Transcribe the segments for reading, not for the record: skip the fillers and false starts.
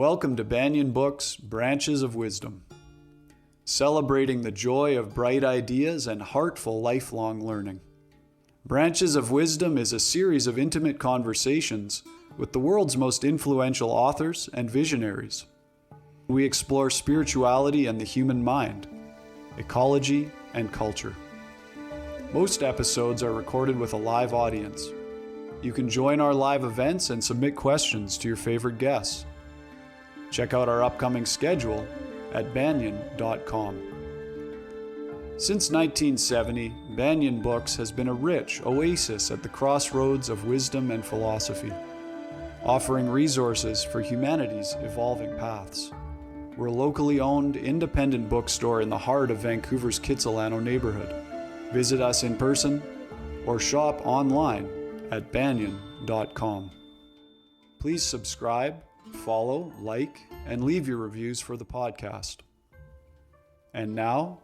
Welcome to Banyan Books, Branches of Wisdom, celebrating the joy of bright ideas and heartful lifelong learning. Branches of Wisdom is a series of intimate conversations with the world's most influential authors and visionaries. We explore spirituality and the human mind, ecology and culture. Most episodes are recorded with a live audience. You can join our live events and submit questions to your favorite guests. Check out our upcoming schedule at banyan.com. Since 1970, Banyan Books has been a rich oasis at the crossroads of wisdom and philosophy, offering resources for humanity's evolving paths. We're a locally owned, independent bookstore in the heart of Vancouver's Kitsilano neighborhood. Visit us in person or shop online at banyan.com. Please subscribe, follow, like, and leave your reviews for the podcast. And now,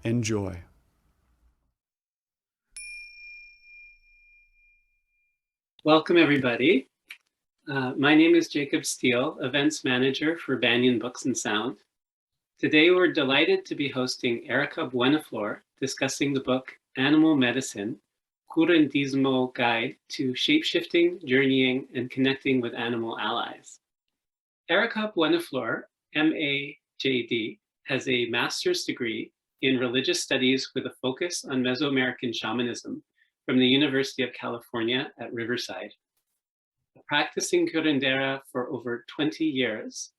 enjoy. Welcome, everybody. My name is Jacob Steele, Events Manager for Banyan Books and Sound. Today, we're delighted to be hosting Erika Buenaflor discussing the book Animal Medicine, Curanderismo Guide to Shapeshifting, Journeying, and Connecting with Animal Allies. Erika Buenaflor, MA-JD, has a master's degree in religious studies with a focus on Mesoamerican shamanism from the University of California at Riverside. A practicing curandera for over 20 years,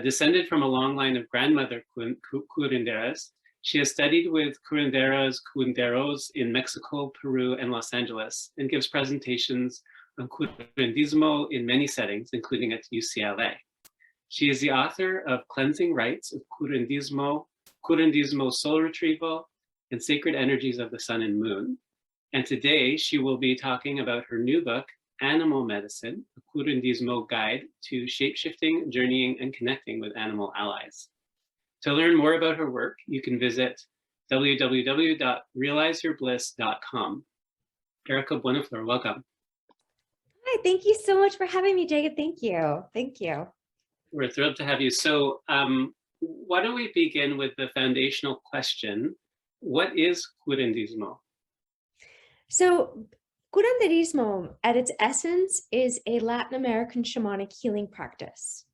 descended from a long line of grandmother curanderas, she has studied with curanderas, curanderos in Mexico, Peru, and Los Angeles, and gives presentations on curanderismo in many settings, including at UCLA. She is the author of Cleansing Rites of Curanderismo Soul Retrieval, and Sacred Energies of the Sun and Moon. And today she will be talking about her new book, Animal Medicine, a Curanderismo Guide to Shapeshifting, Journeying, and Connecting with Animal Allies. To learn more about her work, you can visit www.realizeyourbliss.com. Erika Buenaflor, welcome. Hi, thank you so much for having me, Jacob. Thank you. Thank you. We're thrilled to have you. So why don't we begin with the foundational question, what is curanderismo? So curanderismo, at its essence, is a Latin American shamanic healing practice.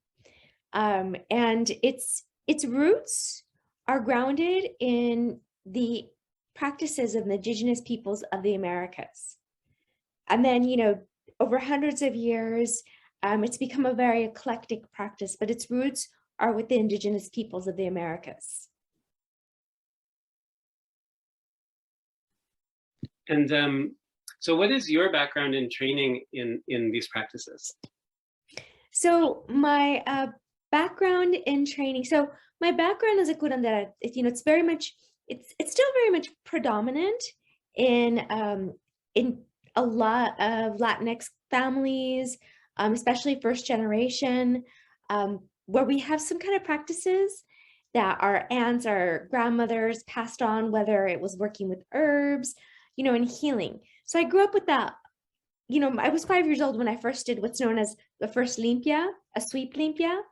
And its roots are grounded in the practices of the indigenous peoples of the Americas. And then, over hundreds of years, it's become a very eclectic practice, but its roots are with the indigenous peoples of the Americas. And so what is your background in training in these practices? So my background in training, so my background as a curandera, it's very much, it's still very much predominant in a lot of Latinx families, especially first generation, where we have some kind of practices that our aunts, our grandmothers passed on, whether it was working with herbs, and healing. So I grew up with that. I was 5 years old when I first did what's known as the first limpia, a sweep limpia.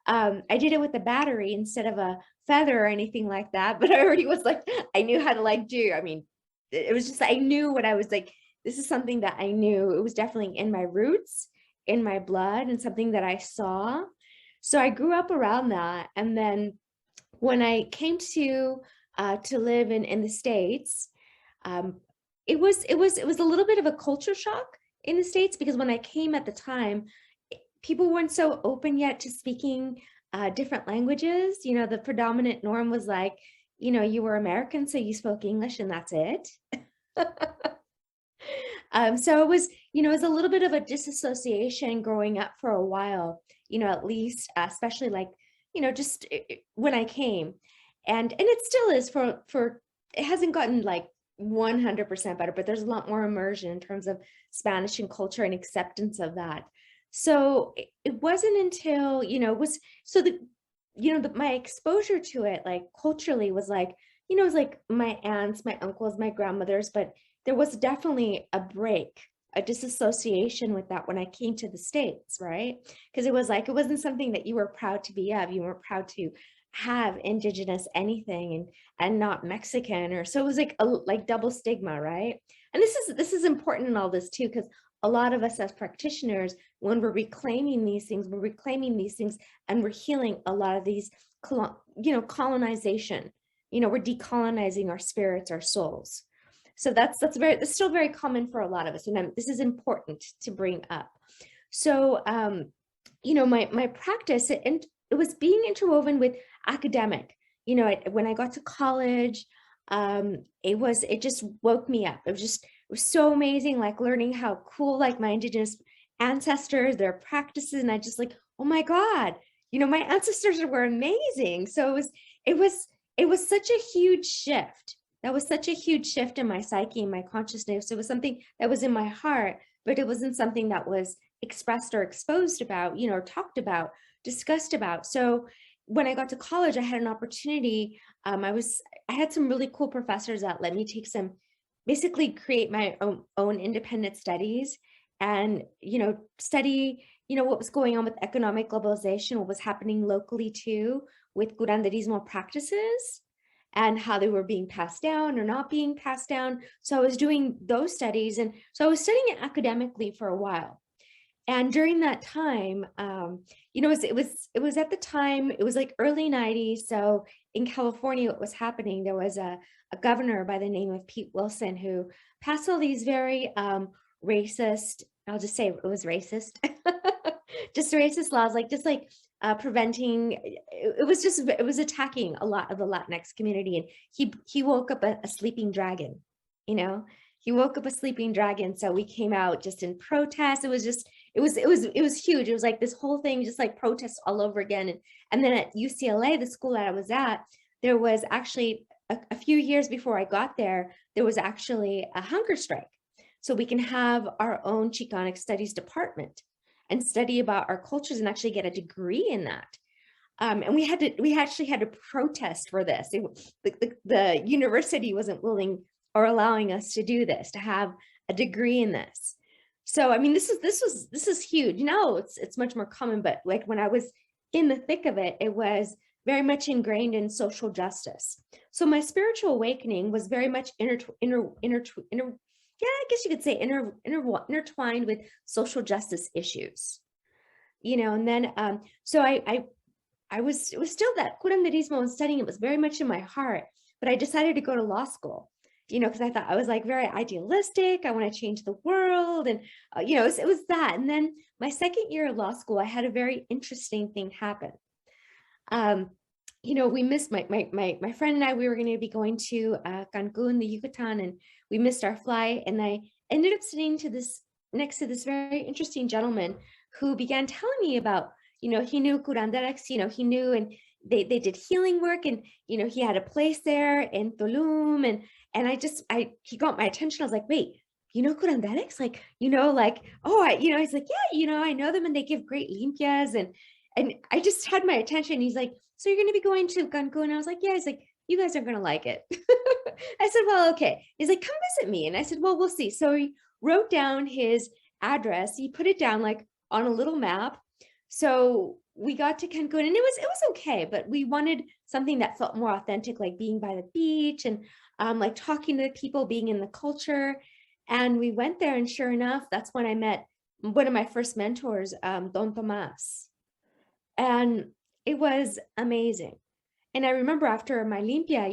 I did it with a battery instead of a feather or anything like that, but I already was like, I knew how to do. I mean, it was just, I knew what I was like, this is something that I knew. It was definitely in my roots, in my blood, and something that I saw. So I grew up around that. And then when I came to live in the States, it was a little bit of a culture shock in the States, because when I came at the time, people weren't so open yet to speaking different languages. The predominant norm was like, you were American, so you spoke English and that's it. So it was a little bit of a disassociation growing up for a while, at least, especially just when I came. And it still is for it hasn't gotten 100% better, but there's a lot more immersion in terms of Spanish and culture and acceptance of that. So it wasn't until, my exposure to it, culturally was it was my aunts, my uncles, my grandmothers, but there was definitely a break a disassociation with that when I came to the States, right? Because it was like, it wasn't something that you were proud to be of. You weren't proud to have indigenous anything and not Mexican, or so it was like a like double stigma, right? And this is important in all this too, because a lot of us as practitioners, when we're reclaiming these things, and we're healing a lot of these, colonization, we're decolonizing our spirits, our souls. So that's still very common for a lot of us, and this is important to bring up. So my practice, and it was being interwoven with academic. When I got to college, it just woke me up. It was so amazing, like learning how cool like my indigenous ancestors, their practices, and I just like, oh my God, my ancestors were amazing. So it was such a huge shift. That was such a huge shift in my psyche and my consciousness. It was something that was in my heart, but it wasn't something that was expressed or exposed about, or talked about, discussed about. So when I got to college, I had an opportunity. I had some really cool professors that let me basically create my own independent studies and, study, what was going on with economic globalization, what was happening locally too, with curanderismo practices and how they were being passed down or not being passed down. So I was doing those studies. And so I was studying it academically for a while. And during that time, it was at the time, it was like early 90s. So in California, what was happening, there was a governor by the name of Pete Wilson who passed all these very racist, I'll just say it was racist, just racist laws, preventing, it was attacking a lot of the Latinx community. And he woke up a sleeping dragon, he woke up a sleeping dragon. So we came out just in protest. It was huge. It was like this whole thing, just like protests all over again. And then at UCLA, the school that I was at, there was actually a few years before I got there, there was actually a hunger strike. So we can have our own Chicanic studies department and study about our cultures and actually get a degree in that. And we actually had to protest for this. The university wasn't willing or allowing us to do this, to have a degree in this. So, I mean, this is huge. Now it's much more common, but like when I was in the thick of it, it was very much ingrained in social justice. So my spiritual awakening was very much I guess you could say intertwined with social justice issues, and then, so it was still that curanderismo and studying, it was very much in my heart, but I decided to go to law school, because I thought I was like very idealistic. I want to change the world. And, it was that. And then my second year of law school, I had a very interesting thing happen. We missed my friend and I, we were going to be going to Cancun, the Yucatan, and we missed our flight. And I ended up sitting next to this very interesting gentleman who began telling me about, he knew curanderx, he knew, and they did healing work, and, he had a place there in Tulum, and he got my attention. I was like, wait, curanderx? Like, he's like, yeah, I know them and they give great limpias. And I just had my attention. He's like, so you're going to be going to Cancun? I was like, yeah. He's like, you guys are going to like it. I said, well, okay. He's like, come visit me. And I said, well, we'll see. So he wrote down his address. He put it down like on a little map. So we got to Cancun, and it was okay, but we wanted something that felt more authentic, like being by the beach and like talking to the people, being in the culture. And we went there, and sure enough, that's when I met one of my first mentors, Don Tomas. And it was amazing. And I remember after my limpia,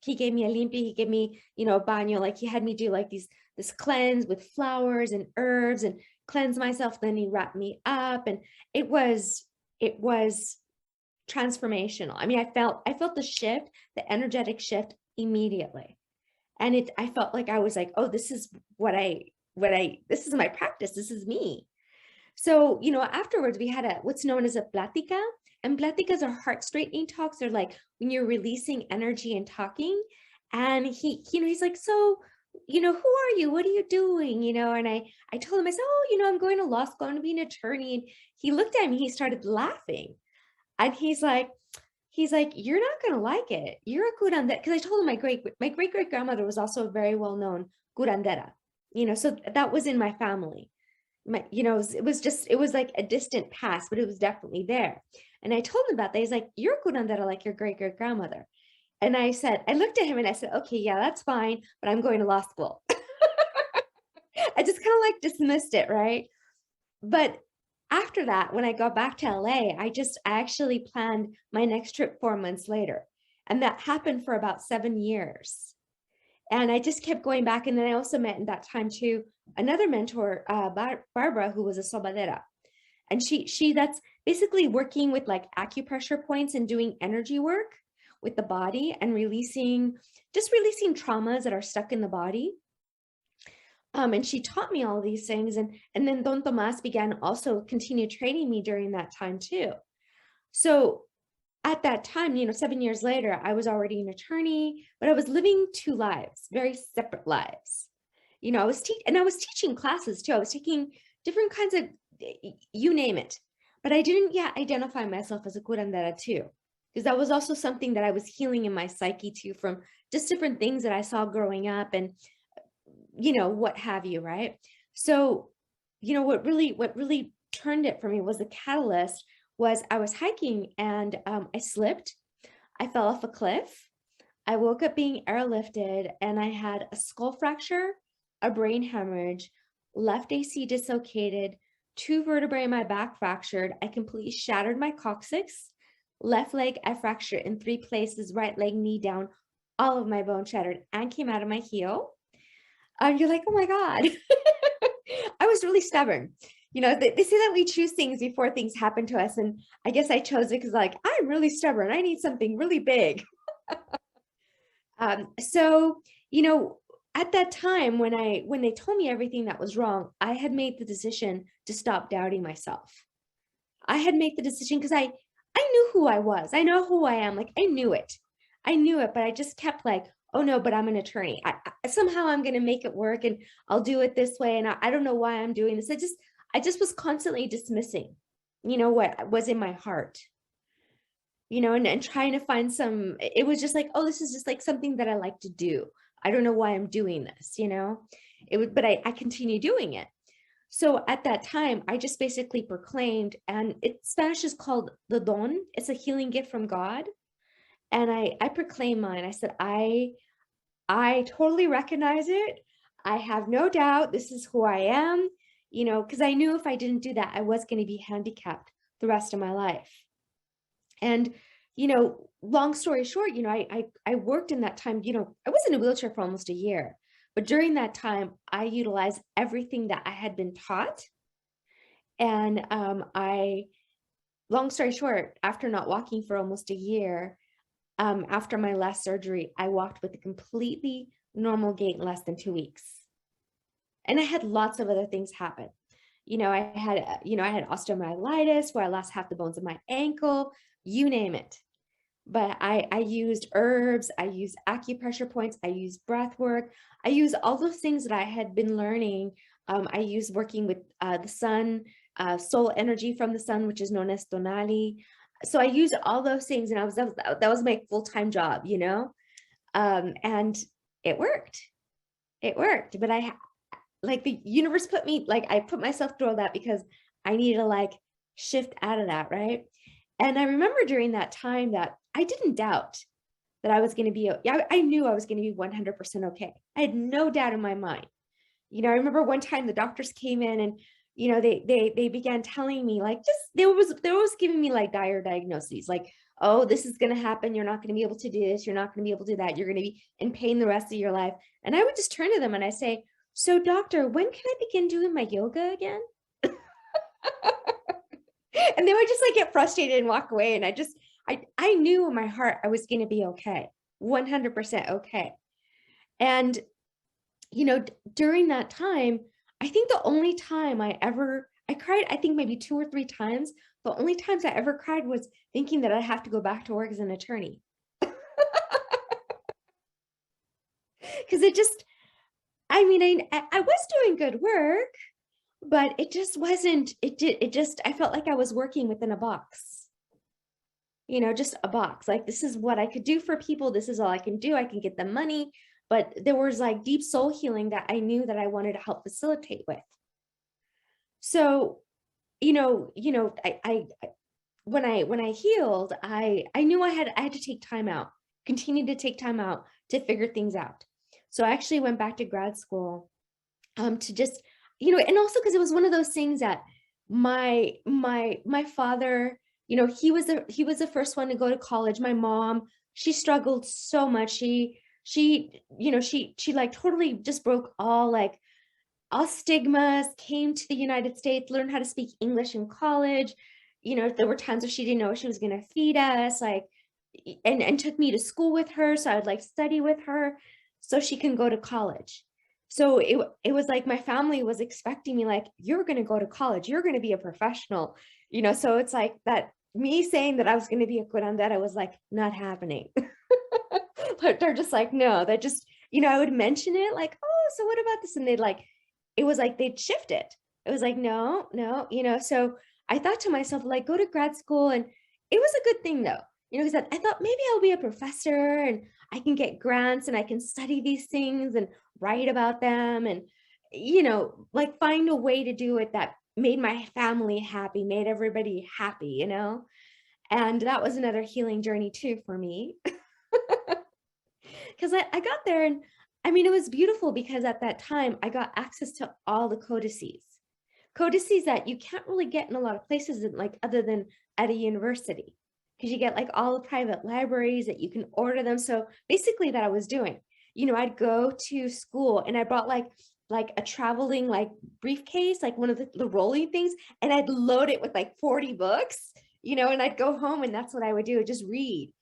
he gave me a limpia, he gave me, a baño, like he had me do like this cleanse with flowers and herbs and cleanse myself. Then he wrapped me up, and it was transformational. I mean, I felt the shift, the energetic shift immediately. And I felt like I was like, oh, this is this is my practice. This is me. So, afterwards we had what's known as a plática, and pláticas are heart straightening talks. They're like when you're releasing energy and talking. And he's like, so, who are you? What are you doing? And I told him, I said, oh, I'm going to law school. I'm going to be an attorney. And he looked at me, he started laughing. And he's like, you're not going to like it. You're a curandera. Because I told him my great great grandmother was also a very well-known curandera. So that was in my family. It was like a distant past, but it was definitely there. And I told him about that. He's like, you're a curandera like your great great grandmother. And I looked at him and I said, okay, yeah, that's fine, but I'm going to law school. I just kind of like dismissed it, right? But after that, when I got back to LA, I actually planned my next trip 4 months later. And that happened for about 7 years. And I just kept going back. And then I also met in that time too, another mentor, Barbara, who was a sobadera. And that's basically working with like acupressure points and doing energy work with the body and releasing traumas that are stuck in the body. And she taught me all of these things. And then Don Tomas began also continue training me during that time too. So at that time, 7 years later, I was already an attorney, but I was living two lives, very separate lives. I was teaching classes too. I was taking different kinds of, you name it, but I didn't yet identify myself as a curandera too, because that was also something that I was healing in my psyche too, from just different things that I saw growing up and, what have you, right? So, what really turned it for me was the catalyst was I was hiking and I slipped. I fell off a cliff. I woke up being airlifted and I had a skull fracture, a brain hemorrhage, left AC dislocated, 2 vertebrae in my back fractured. I completely shattered my coccyx. Left leg, I fractured in 3 places, right leg, knee down, all of my bone shattered and came out of my heel. You're like, oh my God. I was really stubborn. They say that we choose things before things happen to us. And I guess I chose it because like, I'm really stubborn. I need something really big. So, at that time when they told me everything that was wrong, I had made the decision to stop doubting myself. I had made the decision because I knew who I was. I know who I am. Like I knew it, but I just kept like, oh no, but I'm an attorney. Somehow I'm going to make it work and I'll do it this way. And I don't know why I'm doing this. I just was constantly dismissing, what was in my heart, and trying to find it was just like, oh, this is just like something that I like to do. I don't know why I'm doing this, but I continue doing it. So at that time, I just basically proclaimed, and Spanish is called the don. It's a healing gift from God. And I proclaimed mine. I said, I totally recognize it. I have no doubt this is who I am, because I knew if I didn't do that, I was going to be handicapped the rest of my life. And, long story short, I worked in that time, I was in a wheelchair for almost a year, but during that time, I utilized everything that I had been taught. And long story short, after not walking for almost a year, after my last surgery, I walked with a completely normal gait in less than 2 weeks. And I had lots of other things happen. I had osteomyelitis where I lost half the bones of my ankle, you name it. But I used herbs, I used acupressure points, I used breath work, I used all those things that I had been learning. I used working with the sun, soul energy from the sun, which is known as tonali. So I used all those things, and that was my full-time job, and it worked. It worked, but like the universe I put myself through all that because I needed to like shift out of that, right? And I remember during that time that I didn't doubt that I was going to be, I knew I was going to be 100% okay. I had no doubt in my mind. I remember one time the doctors came in and, they began telling me like, they was giving me like dire diagnoses, like, oh, this is going to happen. You're not going to be able to do this. You're not going to be able to do that. You're going to be in pain the rest of your life. And I would just turn to them and I say, so doctor, when can I begin doing my yoga again? And they would just like get frustrated and walk away. And I knew in my heart I was going to be okay, 100% okay. And, during that time, I think the only time I cried, I think maybe 2 or 3 times. The only times I ever cried was thinking that I'd have to go back to work as an attorney. Because I was doing good work, but it just wasn't, I felt like I was working within a box, just a box. Like, this is what I could do for people. This is all I can do. I can get them money, but there was like deep soul healing that I knew that I wanted to help facilitate with. So, I when I healed, I knew I had to take time out, continue to take time out to figure things out. So I actually went back to grad school to just, and also because it was one of those things that my father, he was the first one to go to college. My mom, she struggled so much. She like totally just broke all stigmas, came to the United States, learned how to speak English in college. There were times where she didn't know she was going to feed us, like, and took me to school with her. So I would like study with her so she can go to college. So it was like my family was expecting me, like, you're going to go to college, you're going to be a professional, so it's like that me saying that I was going to be a curandera was like not happening. But they're just like, no, that just, I would mention it like, oh, so what about this? And they'd like, it was like they'd shift it. It was like, no, so I thought to myself, like, go to grad school. And it was a good thing though, because I thought maybe I'll be a professor and I can get grants and I can study these things and write about them and, like find a way to do it that made my family happy, made everybody happy, and that was another healing journey too for me. Because I got there and I mean, it was beautiful because at that time I got access to all the codices that you can't really get in a lot of places, like other than at a university, because you get like all the private libraries that you can order them. So basically that I was doing, I'd go to school and I brought like a traveling like briefcase, like one of the rolling things, and I'd load it with like 40 books, and I'd go home and that's what I would do, just read,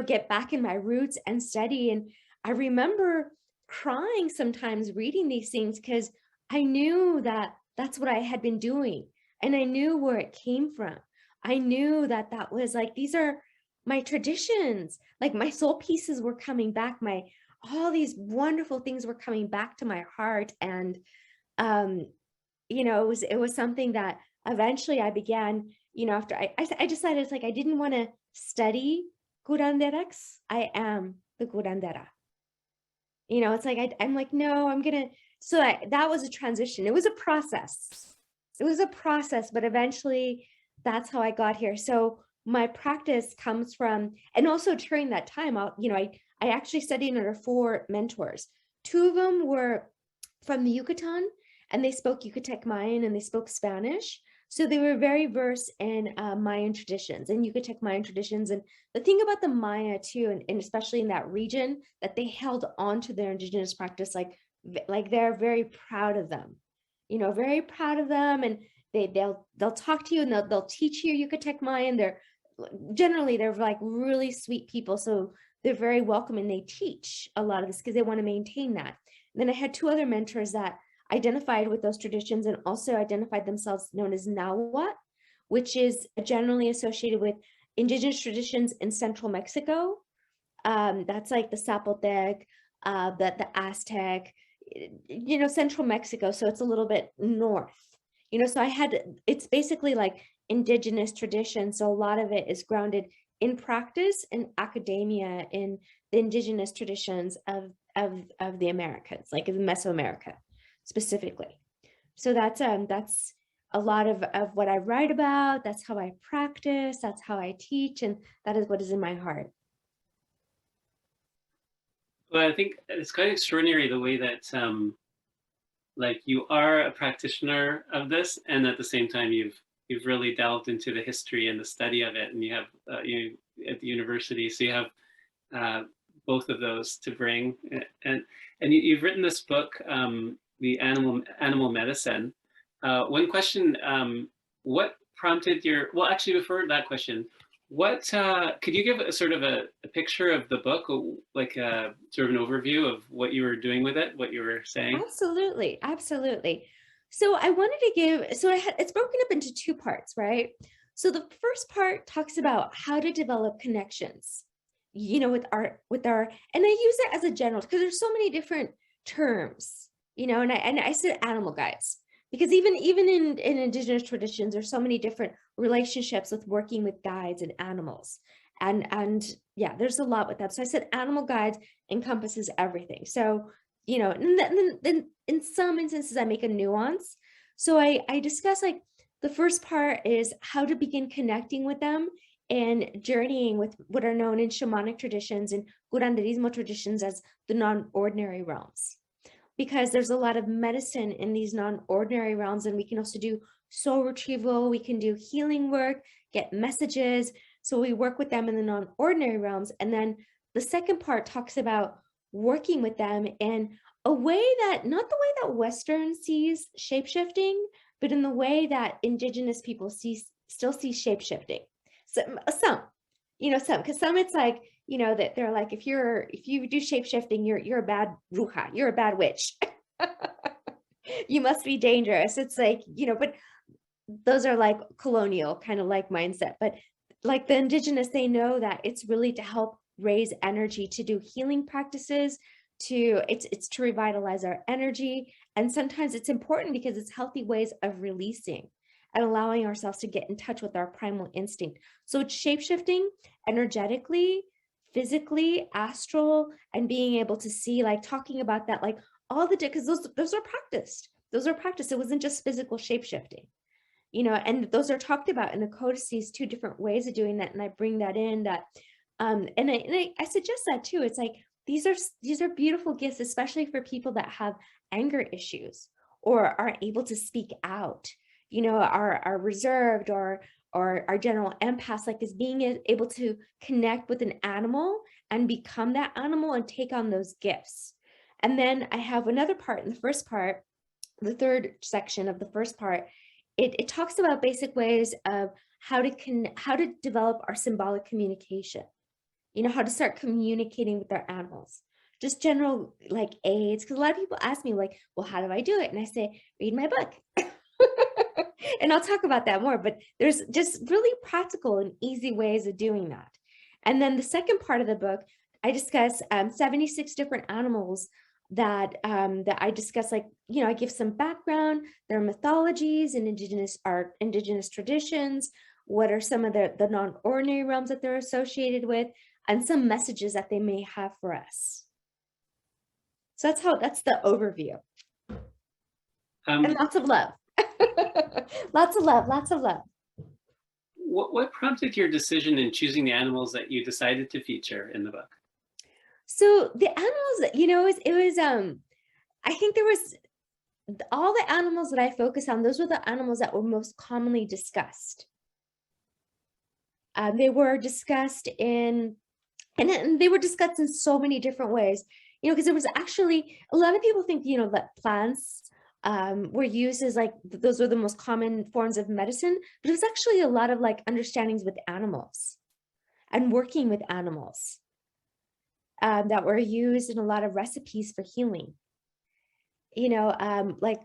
get back in my roots and study. And I remember crying sometimes reading these things because I knew that that's what I had been doing. And I knew where it came from. I knew that that was like, these are my traditions. Like my soul pieces were coming back. All these wonderful things were coming back to my heart. And, it was something that eventually I began, after I decided it's like, I didn't want to study curanderx. I am the curandera. It's like, I'm like, no, I'm going to, so that was a transition. It was a process. But eventually that's how I got here. So my practice comes from, and also during that time out, I actually studied under 4 mentors. 2 of them were from the Yucatan and they spoke Yucatec Mayan and they spoke Spanish. So they were very versed in Mayan traditions and Yucatec Mayan traditions. And the thing about the Maya too, and especially in that region, that they held on to their indigenous practice, like they're very proud of them, very proud of them. And they'll talk to you and they'll teach you Yucatec Mayan. They're like really sweet people. So they're very welcome and they teach a lot of this because they want to maintain that. And then I had 2 other mentors that identified with those traditions and also identified themselves known as Nahuatl, which is generally associated with indigenous traditions in central Mexico. That's like the Zapotec, the Aztec, central Mexico. So it's a little bit north, so it's basically like indigenous tradition. So a lot of it is grounded in practice and academia in the indigenous traditions of the Americas, like in Mesoamerica specifically. So that's a lot of what I write about. That's how I practice. That's how I teach. And that is what is in my heart. Well, I think it's quite extraordinary the way that like you are a practitioner of this, and at the same time you've really delved into the history and the study of it, and you have you at the university, so you have both of those to bring, and you've written this book, the animal medicine. One question: what prompted your? Well, actually, before that question, what could you give a sort of a picture of the book, like sort of an overview of what you were doing with it, what you were saying? Absolutely. So I wanted to give, it's broken up into 2 parts, right? So the first part talks about how to develop connections, with our, and I use it as a general because there's so many different terms, and I said animal guides because even in indigenous traditions, there's so many different relationships with working with guides and animals. And yeah, there's a lot with that. So I said animal guides encompasses everything. So, you know, and then in some instances I make a nuance. So I discuss like the first part is how to begin connecting with them and journeying with what are known in shamanic traditions and curanderismo traditions as the non-ordinary realms. Because there's a lot of medicine in these non-ordinary realms, and we can also do soul retrieval, we can do healing work, get messages. So we work with them in the non-ordinary realms. And then the second part talks about working with them in a way that, not the way that Western sees shapeshifting, but in the way that indigenous people still see shapeshifting. Some, you know, because some it's like, you know, that they're like, if you do shapeshifting, you're a bad bruja, you're a bad witch. You must be dangerous. It's like, you know, but those are like colonial kind of like mindset. But like the indigenous, they know that it's really to help raise energy, to do healing practices, it's to revitalize our energy. And sometimes it's important because it's healthy ways of releasing and allowing ourselves to get in touch with our primal instinct. So it's shapeshifting energetically, physically, astral, and being able to see, like talking about that, like all the, because those are practiced. Those are practiced. It wasn't just physical shapeshifting, you know, and those are talked about in the codices, 2 different ways of doing that. And I bring that in that, and I suggest that too. It's like, these are beautiful gifts, especially for people that have anger issues or aren't able to speak out, you know, are reserved or our general empaths, like is being able to connect with an animal and become that animal and take on those gifts. And then I have another part in the first part, the third section of the first part, it talks about basic ways of how to develop our symbolic communication, you know, how to start communicating with our animals, just general like aids. Because a lot of people ask me like, well, how do I do it? And I say, read my book. And I'll talk about that more, but there's just really practical and easy ways of doing that. And then the second part of the book, I discuss 76 different animals that I discuss, like, you know, I give some background, their mythologies and indigenous traditions, what are some of the non-ordinary realms that they're associated with, and some messages that they may have for us. So that's the overview. And lots of love. Lots of love, lots of love. What prompted your decision in choosing the animals that you decided to feature in the book? So the animals, you know, it was I think there was all the animals that I focus on, those were the animals that were most commonly discussed. They were discussed and they were discussed in so many different ways, you know, because there was actually, a lot of people think, you know, that plants were used as like, those were the most common forms of medicine, but it was actually a lot of like understandings with animals and working with animals that were used in a lot of recipes for healing, you know, like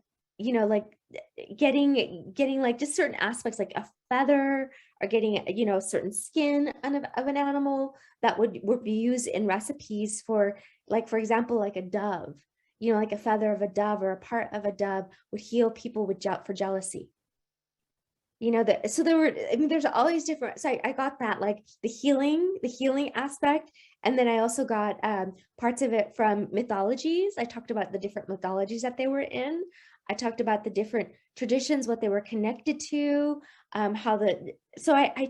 getting like just certain aspects, like a feather, or getting, you know, certain skin of an animal that would be used in recipes for, like, for example, like a dove, you know, like a feather of a dove or a part of a dove would heal people for jealousy. You know, that, so there were, I mean, there's all these different, so I got that, like the healing aspect. And then I also got parts of it from mythologies. I talked about the different mythologies that they were in. I talked about the different traditions, what they were connected to, so I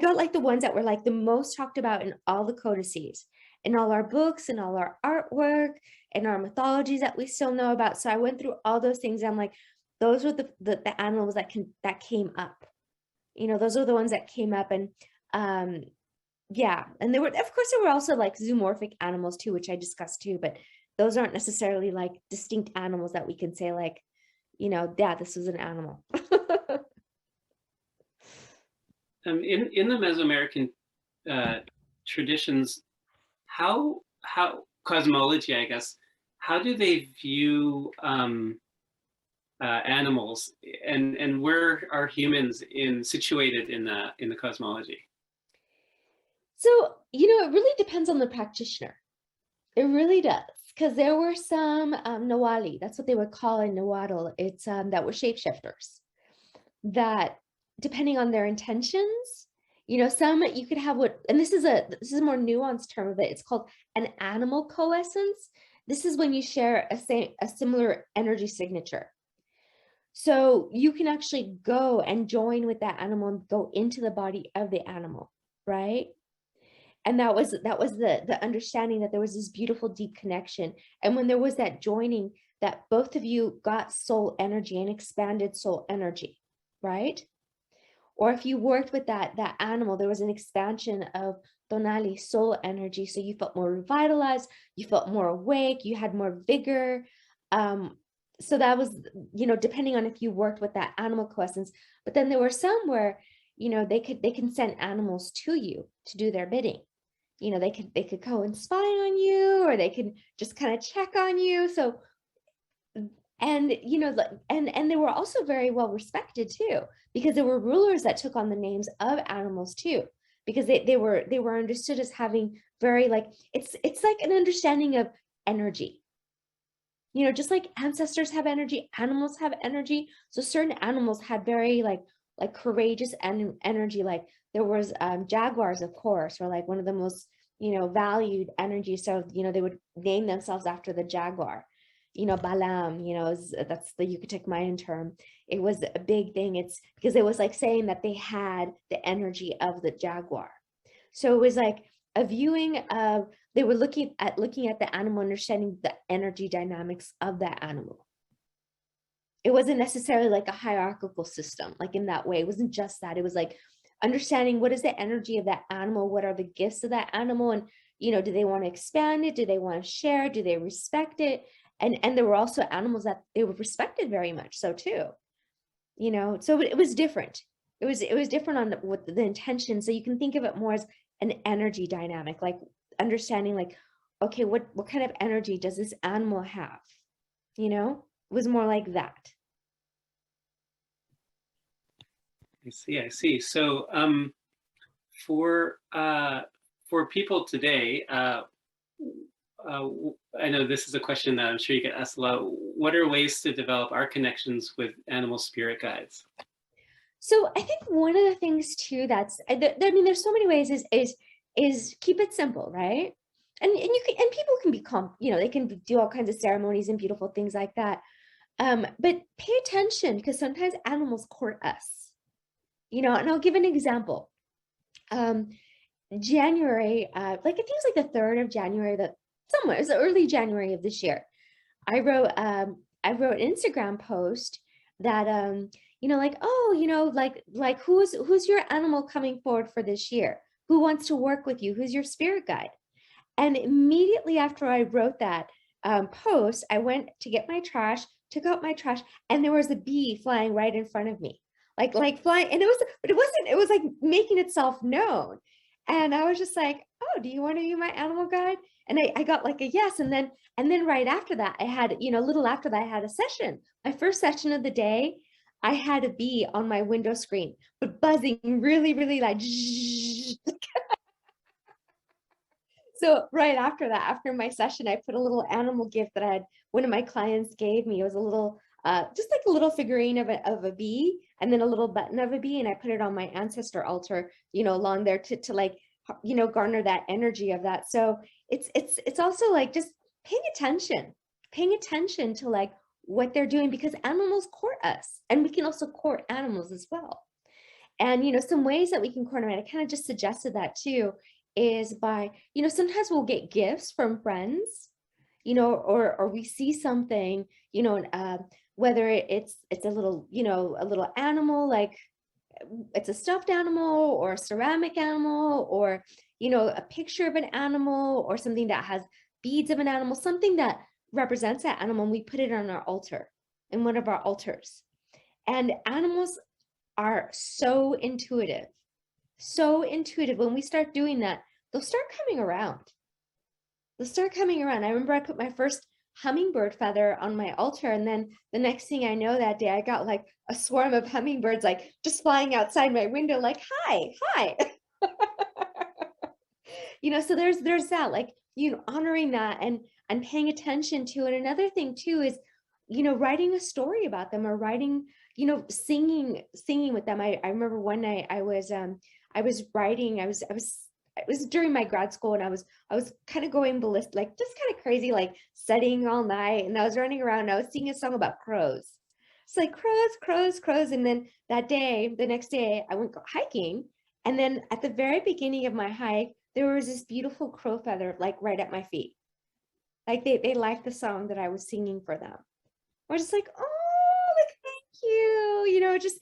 got like the ones that were like the most talked about in all the codices, in all our books, and all our artwork, and our mythologies that we still know about. So I went through all those things. I'm like, those were the animals that came up, you know, those are the ones that came up. And yeah, and there were also like zoomorphic animals too, which I discussed too, but those aren't necessarily like distinct animals that we can say like, you know, yeah, this was an animal. In the Mesoamerican traditions, how cosmology, I guess, how do they view animals, and where are humans situated in the cosmology? So, you know, it really depends on the practitioner. It really does, because there were some Nawali, that's what they would call in Nahuatl. It's that were shapeshifters that, depending on their intentions, Some you could have and this is a more nuanced term of it. It's called an animal coessence. This is when you share a similar energy signature. So you can actually go and join with that animal and go into the body of the animal, right? And that was the understanding that there was this beautiful deep connection. And when there was that joining, that both of you got soul energy and expanded soul energy, right? Or if you worked with that animal, there was an expansion of tonali, soul energy. So you felt more revitalized, you felt more awake, you had more vigor. So that was, depending on if you worked with that animal coessence. But then there were some where, they can send animals to you to do their bidding. They could go and spy on you, or they could just kind of check on you. So, and and they were also very well respected too, because there were rulers that took on the names of animals too, because they were understood as having very it's like an understanding of energy. Just like ancestors have energy, animals have energy. So certain animals had very like courageous energy. Like there was jaguars, of course, were like one of the most valued energy. So they would name themselves after the jaguar. Balam, that's the Yucatec Mayan term. It was a big thing. It's because it was like saying that they had the energy of the jaguar. So it was like a viewing of, they were looking at the animal, understanding the energy dynamics of that animal. It wasn't necessarily like a hierarchical system, like in that way. It wasn't just that. It was like understanding what is the energy of that animal, what are the gifts of that animal, and do they want to expand it? Do they want to share? Do they respect it? And there were also animals that they were respected very much so too. So it was different. It was different on what the intention. So you can think of it more as an energy dynamic, like understanding like, okay, what kind of energy does this animal have? It was more like that. I see. So for people today, I know this is a question that I'm sure you get asked a lot. What are ways to develop our connections with animal spirit guides? So I think one of the things too that's, there's so many ways is keep it simple, right? And people can become, they can do all kinds of ceremonies and beautiful things like that. But pay attention, because sometimes animals court us, and I'll give an example. January, I think it was like the 3rd of January, somewhere, it was early January of this year. I wrote an Instagram post that, who's your animal coming forward for this year? Who wants to work with you? Who's your spirit guide? And immediately after I wrote that post, I went to get my trash, took out my trash, and there was a bee flying right in front of me, like flying. And it was like making itself known. And I was just like, oh, do you want to be my animal guide? And I got like a yes. And then right after that, I had, a little after that, I had a session. My first session of the day, I had a bee on my window screen, but buzzing really, really like. So right after that, after my session, I put a little animal gift that one of my clients gave me. It was a little, just like a little figurine of a bee, and then a little button of a bee. And I put it on my ancestor altar, along there to like, garner that energy of that. So it's also like just paying attention to like what they're doing, because animals court us, and we can also court animals as well. And, some ways that we can court them, and I kind of just suggested that too, is by, sometimes we'll get gifts from friends, or we see something, whether it's a little, a little animal, like it's a stuffed animal or a ceramic animal, or, a picture of an animal, or something that has beads of an animal, something that represents that animal, and we put it on our altar, in one of our altars. And animals are so intuitive. When we start doing that, they'll start coming around. I remember I put my first hummingbird feather on my altar, and then the next thing I know, that day I got like a swarm of hummingbirds like just flying outside my window, like hi. So there's that, like, honoring that and paying attention to it. Another thing too is, writing a story about them, or writing, singing with them. I remember one night I I was writing, it was during my grad school, and I was kind of going ballistic, like just kind of crazy, like studying all night. And I was running around and I was singing a song about crows. It's like crows, crows, crows. And then the next day, I went hiking. And then at the very beginning of my hike, there was this beautiful crow feather, like right at my feet. Like they liked the song that I was singing for them. I was just like, oh, like, thank you. You know, just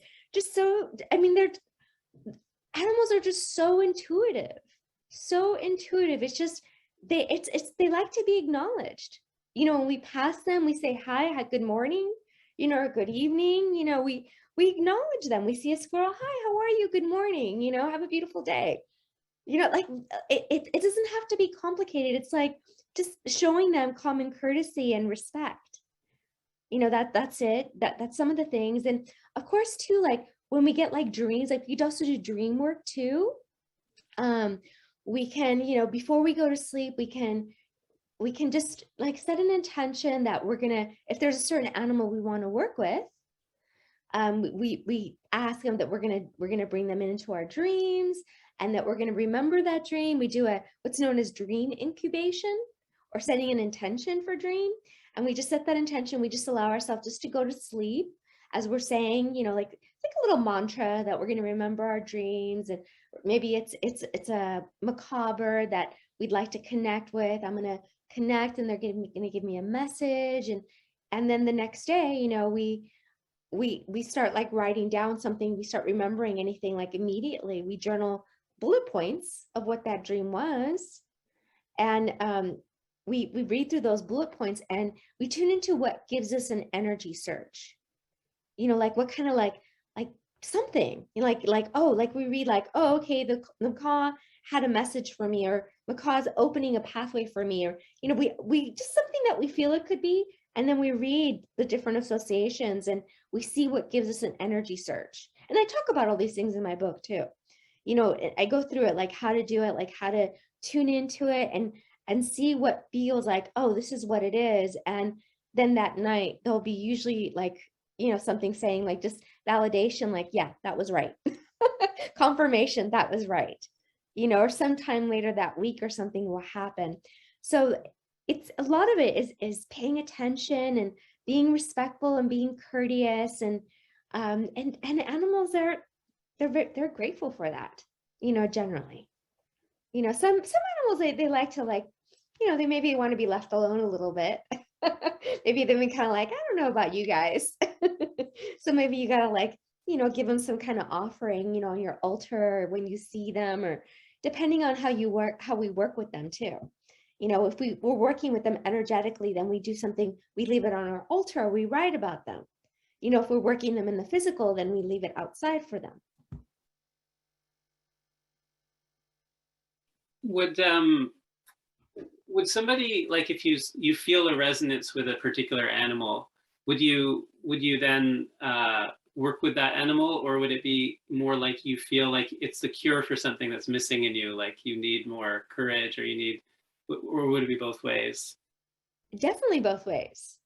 so, I mean, animals are just so intuitive. So intuitive. It's just they like to be acknowledged. You know, when we pass them, we say hi, good morning, you know, or good evening. You know, we acknowledge them. We see a squirrel, hi, how are you? Good morning. You know, have a beautiful day. You know, like it doesn't have to be complicated. It's like just showing them common courtesy and respect. You know, that's it. That's some of the things. And of course, too, like when we get like dreams, like we could also do dream work too. We can, you know, before we go to sleep, we can just like set an intention that we're gonna, if there's a certain animal we want to work with, we ask them that we're gonna bring them into our dreams, and that we're gonna remember that dream. We do what's known as dream incubation, or setting an intention for dream, and we just set that intention. We just allow ourselves just to go to sleep as we're saying, you know, like a little mantra that we're gonna remember our dreams, and maybe it's a macabre that we'd like to connect with. I'm gonna connect, and they're gonna give me a message, and then the next day, you know, we start like writing down something. We start remembering anything like immediately. We journal bullet points of what that dream was, and we read through those bullet points, and we tune into what gives us an energy surge. You know, like what kind of like something, you know, like we read like, oh, okay, the macaw had a message for me, or macaw's opening a pathway for me, or, you know, we just something that we feel it could be. And then we read the different associations, and we see what gives us an energy surge. And I talk about all these things in my book too. You know, I go through it, like how to do it, like how to tune into it, and see what feels like, oh, this is what it is. And then that night there'll be usually like, you know, something saying like just validation, like, yeah, that was right. Confirmation, that was right. You know, or sometime later that week or something will happen. So it's a lot of it is paying attention and being respectful and being courteous, and animals they're grateful for that, you know, generally. You know, some animals, they like to, like, you know, they maybe want to be left alone a little bit. Maybe they've been kind of like, I don't know about you guys. So maybe you gotta, like, you know, give them some kind of offering, you know, on your altar, or when you see them, or depending on how we work with them too. You know, if we're working with them energetically, then we do something, we leave it on our altar, we write about them. You know, if we're working them in the physical, then we leave it outside for them. Would somebody, like, if you feel a resonance with a particular animal, would you then work with that animal, or would it be more like you feel like it's the cure for something that's missing in you, like you need more courage, or would it be both ways? Definitely both ways.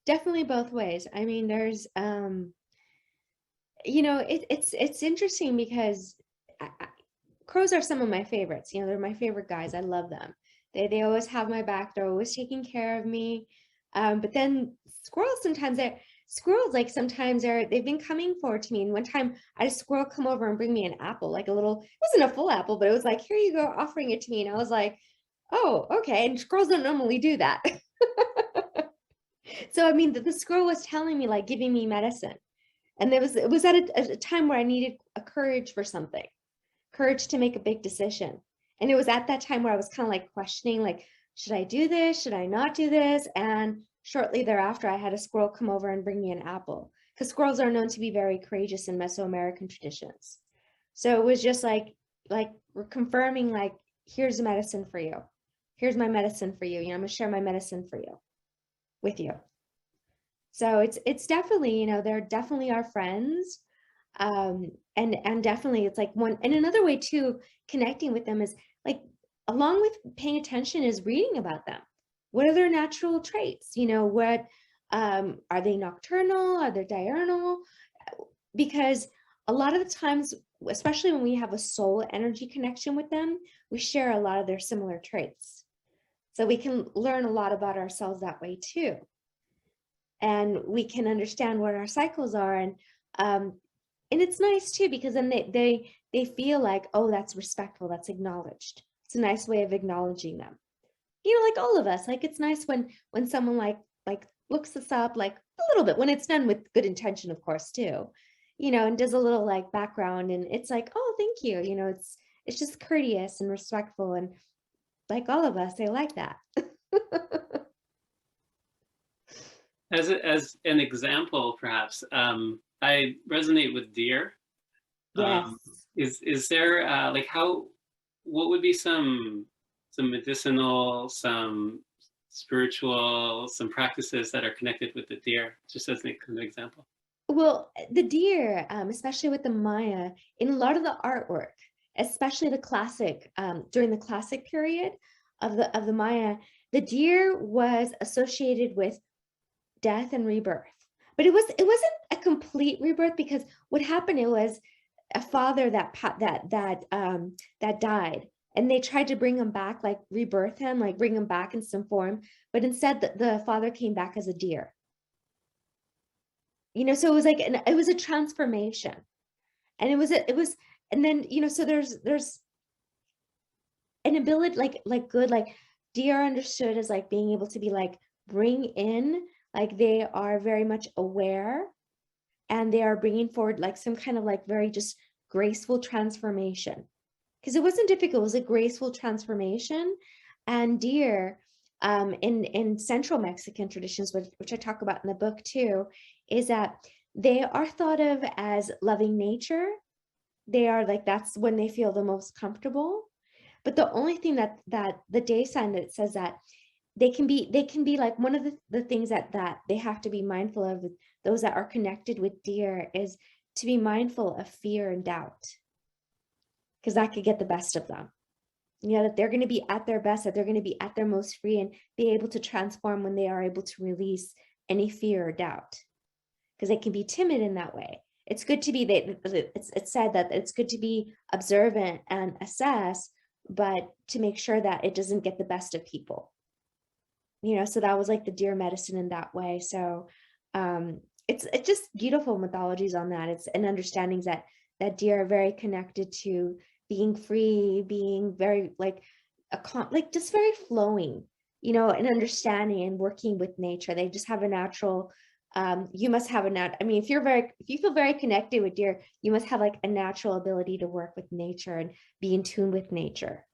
Definitely both ways. I mean, there's you know, it's interesting because crows are some of my favorites. You know, they're my favorite guys. I love them. They always have my back. They're always taking care of me. But then squirrels, sometimes they've been coming forward to me. And one time I had a squirrel come over and bring me an apple, like a little, it wasn't a full apple, but it was like, here you go, offering it to me. And I was like, oh, okay. And squirrels don't normally do that. So, I mean, the squirrel was telling me, like, giving me medicine. And it was at a time where I needed a courage for something, courage to make a big decision. And it was at that time where I was kind of like questioning, like, should I do this? Should I not do this? And shortly thereafter, I had a squirrel come over and bring me an apple, because squirrels are known to be very courageous in Mesoamerican traditions. So it was just like we're confirming, like, here's the medicine for you. Here's my medicine for you. You know, I'm gonna share my medicine for you, with you. So it's definitely, you know, they're definitely our friends. And definitely it's like one, and another way too, connecting with them is like, along with paying attention, is reading about them. What are their natural traits? You know, what are they nocturnal? Are they diurnal? Because a lot of the times, especially when we have a soul energy connection with them, we share a lot of their similar traits. So we can learn a lot about ourselves that way too. And we can understand what our cycles are. And it's nice too, because then they feel like, oh, that's respectful, that's acknowledged. It's a nice way of acknowledging them. You know, like all of us, like it's nice when someone like looks us up, like a little bit, when it's done with good intention, of course, too, you know, and does a little like background, and it's like, oh, thank you. You know, it's just courteous and respectful, and like all of us, they like that. As an example, perhaps, I resonate with deer. Yes. Is there like what would be some medicinal, some spiritual, some practices that are connected with the deer, just as an example? Well, the deer, especially with the Maya, in a lot of the artwork, especially the classic, during the classic period of the Maya, the deer was associated with death and rebirth. But it wasn't a complete rebirth, because what happened, it was a father that died, and they tried to bring him back, like rebirth him, like bring him back in some form, but instead the father came back as a deer. You know, so it was like it was a transformation, and it was, and then, you know, so there's an ability, like good, like deer understood as like being able to be like bring in, like they are very much aware, and they are bringing forward like some kind of like very just graceful transformation, because it wasn't difficult, it was a graceful transformation. And deer, in Central Mexican traditions, which I talk about in the book too, is that they are thought of as loving nature. They are like, that's when they feel the most comfortable. But the only thing that the day sign that says that they can be like, one of the things that they have to be mindful of, those that are connected with deer, is to be mindful of fear and doubt, because that could get the best of them. You know, that they're going to be at their best, that they're going to be at their most free and be able to transform when they are able to release any fear or doubt, because they can be timid in that way. It's good to be, it's said that it's good to be observant and assess, but to make sure that it doesn't get the best of people. You know, so that was like the deer medicine in that way. So it's just beautiful mythologies on that. It's an understanding that deer are very connected to being free, being very like just very flowing, you know, and understanding and working with nature. They just have a natural, you must have I mean, if you feel very connected with deer, you must have like a natural ability to work with nature and be in tune with nature.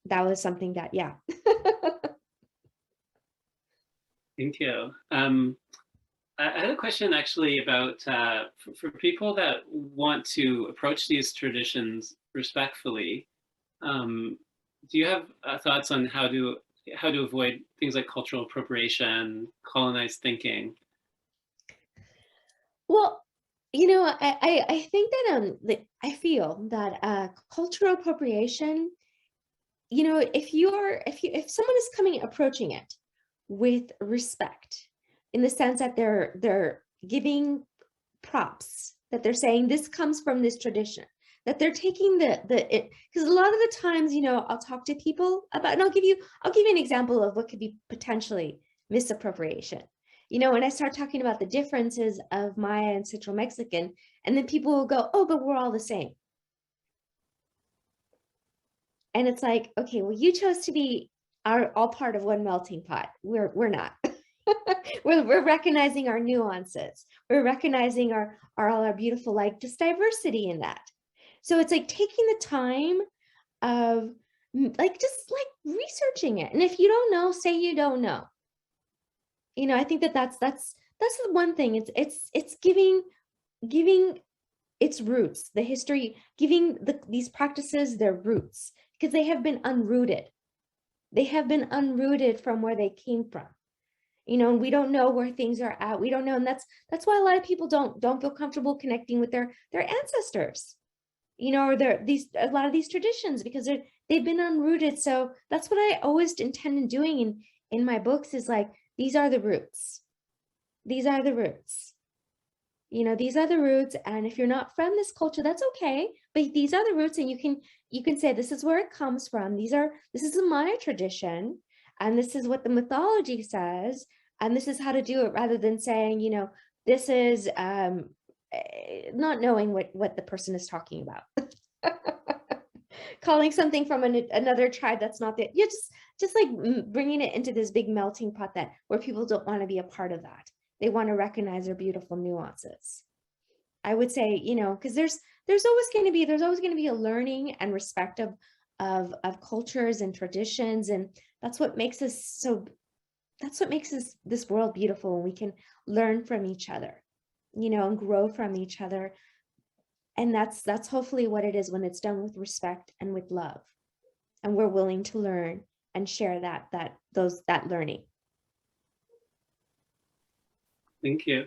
That was something that, yeah. Thank you. I had a question actually about for people that want to approach these traditions respectfully. Do you have thoughts on how to avoid things like cultural appropriation, colonized thinking? Well, you know, I think that I feel that cultural appropriation, you know, if someone is approaching it with respect, in the sense that they're giving props, that they're saying this comes from this tradition, that they're taking because a lot of the times, you know, I'll talk to people about, and I'll give you an example of what could be potentially misappropriation. You know, when I start talking about the differences of Maya and Central Mexican, and then people will go, oh, but we're all the same. And it's like, okay, well, you chose to be all part of one melting pot. We're not. we're recognizing our nuances. We're recognizing all our beautiful, like, just diversity in that. So it's like taking the time of like just like researching it. And if you don't know, say you don't know. You know, I think that's the one thing. It's giving its roots, the history, giving these practices their roots, because they have been unrooted. They have been unrooted from where they came from. You know, we don't know where things are at. We don't know. And that's why a lot of people don't feel comfortable connecting with their ancestors, you know, or a lot of these traditions, because they've been unrooted. So that's what I always intend in doing in my books, is like, these are the roots. These are the roots. these are the roots, and if you're not from this culture, that's okay, but these are the roots, and you can say this is where it comes from. This is the Maya tradition, and this is what the mythology says, and this is how to do it, rather than saying, this is not knowing what the person is talking about. Calling something from another tribe that's not that. You're just like bringing it into this big melting pot where people don't want to be a part of that. They want to recognize their beautiful nuances. I would say, because there's always going to be a learning and respect of cultures and traditions, and that's what makes this this world beautiful, when we can learn from each other, and grow from each other. And that's hopefully what it is when it's done with respect and with love, and we're willing to learn and share that learning. Thank you.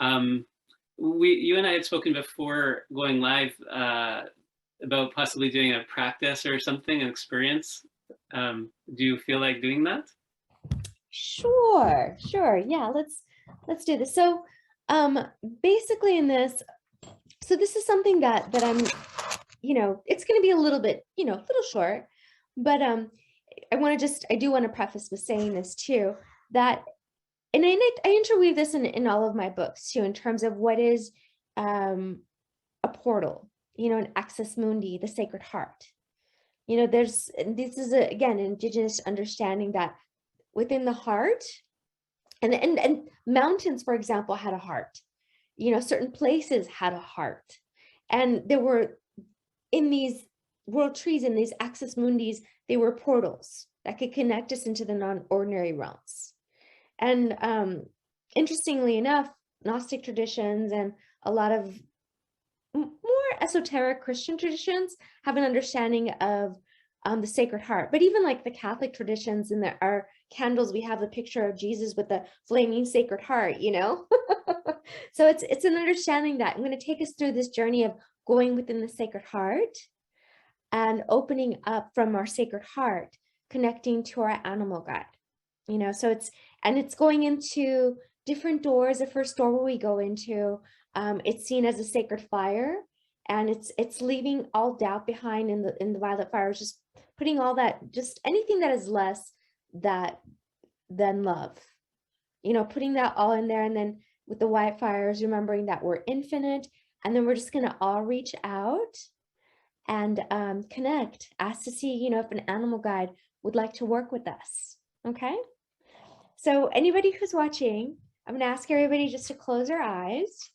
You and I had spoken before going live about possibly doing a practice or something, an experience. Do you feel like doing that? Sure. Yeah, let's do this. So basically in this, so this is something that I'm, it's going to be a little bit, little short, but I do want to preface with saying this too, that, and I interweave this in all of my books too, in terms of what is a portal, an access mundi, the sacred heart. This is again, an indigenous understanding that within the heart, and mountains, for example, had a heart. Certain places had a heart, and there were, in these world trees, in these access mundis, they were portals that could connect us into the non-ordinary realms. And interestingly enough, Gnostic traditions and a lot of more esoteric Christian traditions have an understanding of the Sacred Heart. But even like the Catholic traditions, and there are candles, we have the picture of Jesus with the flaming Sacred Heart, So it's an understanding that I'm going to take us through this journey of going within the Sacred Heart and opening up from our Sacred Heart, connecting to our animal guide. So it's going into different doors. The first door where we go into, it's seen as a sacred fire, and it's leaving all doubt behind in the violet fire, just putting all that, just anything that is less than love, putting that all in there. And then with the white fires, remembering that we're infinite, and then we're just going to all reach out and connect, ask to see, if an animal guide would like to work with us. Okay. So anybody who's watching, I'm going to ask everybody just to close their eyes.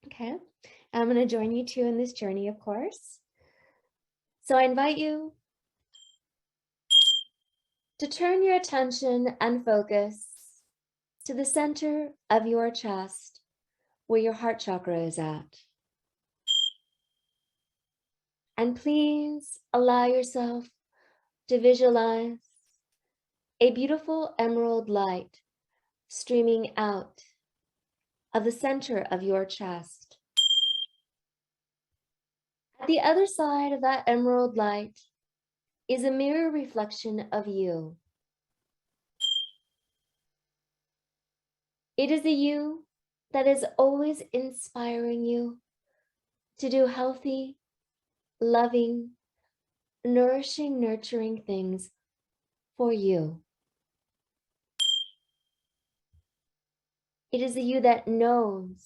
Okay. I'm going to join you too in this journey, of course. So I invite you to turn your attention and focus to the center of your chest, where your heart chakra is at. And please allow yourself to visualize a beautiful emerald light streaming out of the center of your chest. At the other side of that emerald light is a mirror reflection of you. It is the you that is always inspiring you to do healthy, loving, nourishing, nurturing things for you. It is the you that knows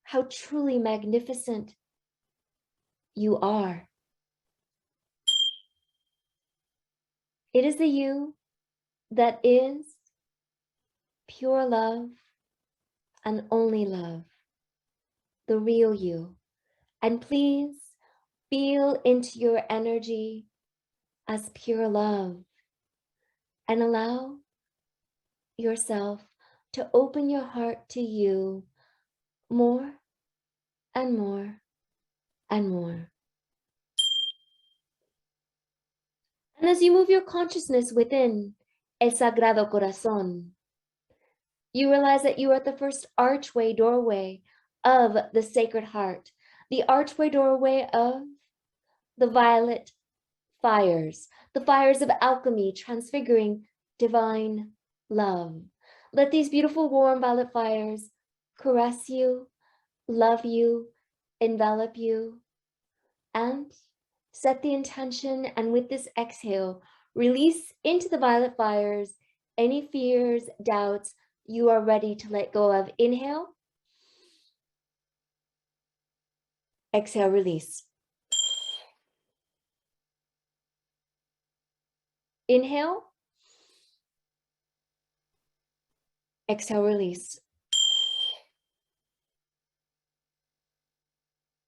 how truly magnificent you are. It is the you that is pure love and only love, the real you. And please feel into your energy as pure love, and allow yourself to open your heart to you more and more and more. And as you move your consciousness within El Sagrado Corazón, you realize that you are at the first doorway of the Sacred Heart, the archway doorway of the violet fires, the fires of alchemy, transfiguring divine love. Let these beautiful warm violet fires caress you love you, envelop you, and set the intention. And with this exhale, release into the violet fires any fears, doubts you are ready to let go of. Inhale, exhale, release. Inhale, exhale, release.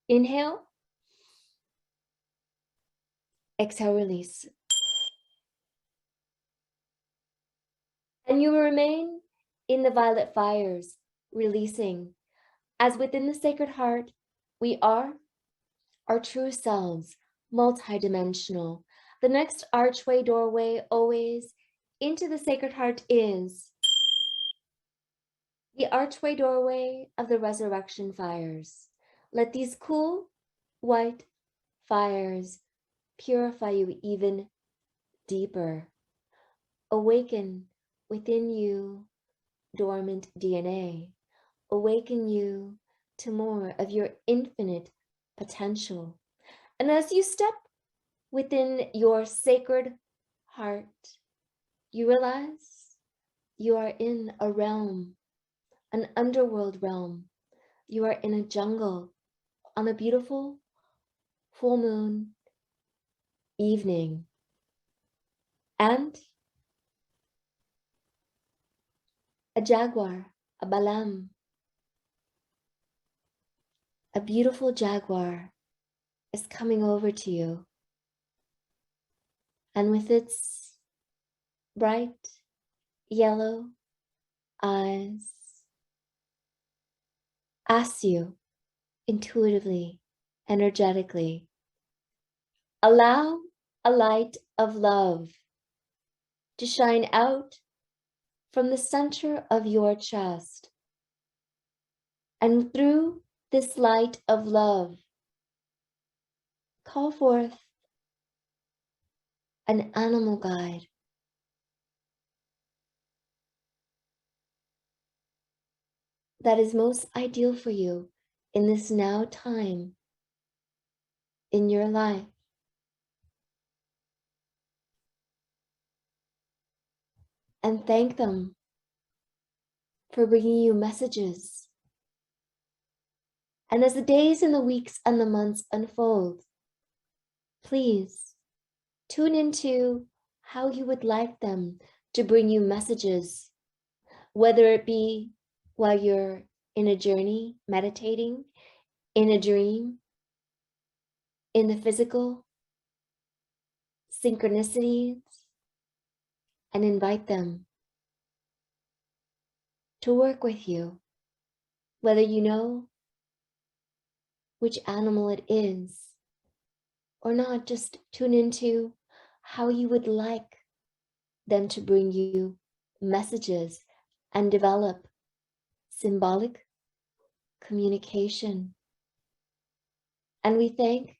Inhale, exhale, release. And you will remain in the violet fires, releasing, as within the Sacred Heart, we are our true selves, multidimensional. The next archway, doorway, always into the Sacred Heart is the archway, doorway of the resurrection fires. Let these cool, white fires purify you even deeper. Awaken within you dormant DNA. Awaken you to more of your infinite potential. And as you step within your sacred heart, you realize you are in a realm, an underworld realm. You are in a jungle on a beautiful full moon evening. And a jaguar, a balam, a beautiful jaguar is coming over to you. And with its bright yellow eyes, asks you intuitively, energetically, allow a light of love to shine out from the center of your chest. And through this light of love, call forth an animal guide that is most ideal for you in this now time in your life. And thank them for bringing you messages. And as the days and the weeks and the months unfold, please tune into how you would like them to bring you messages, whether it be while you're in a journey, meditating, in a dream, in the physical, synchronicities, and invite them to work with you, whether you know which animal it is or not. Just tune into how you would like them to bring you messages and develop symbolic communication. And we thank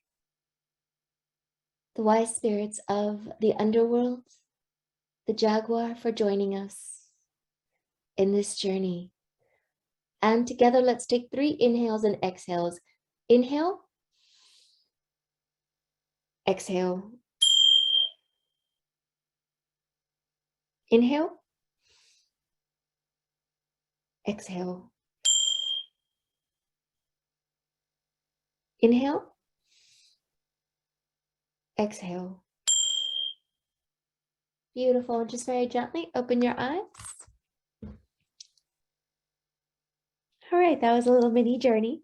the wise spirits of the underworld, the jaguar, for joining us in this journey. And together, let's take 3 inhales and exhales. Inhale, exhale. Inhale, exhale. Inhale, exhale. Beautiful. Just very gently open your eyes. All right, that was a little mini journey.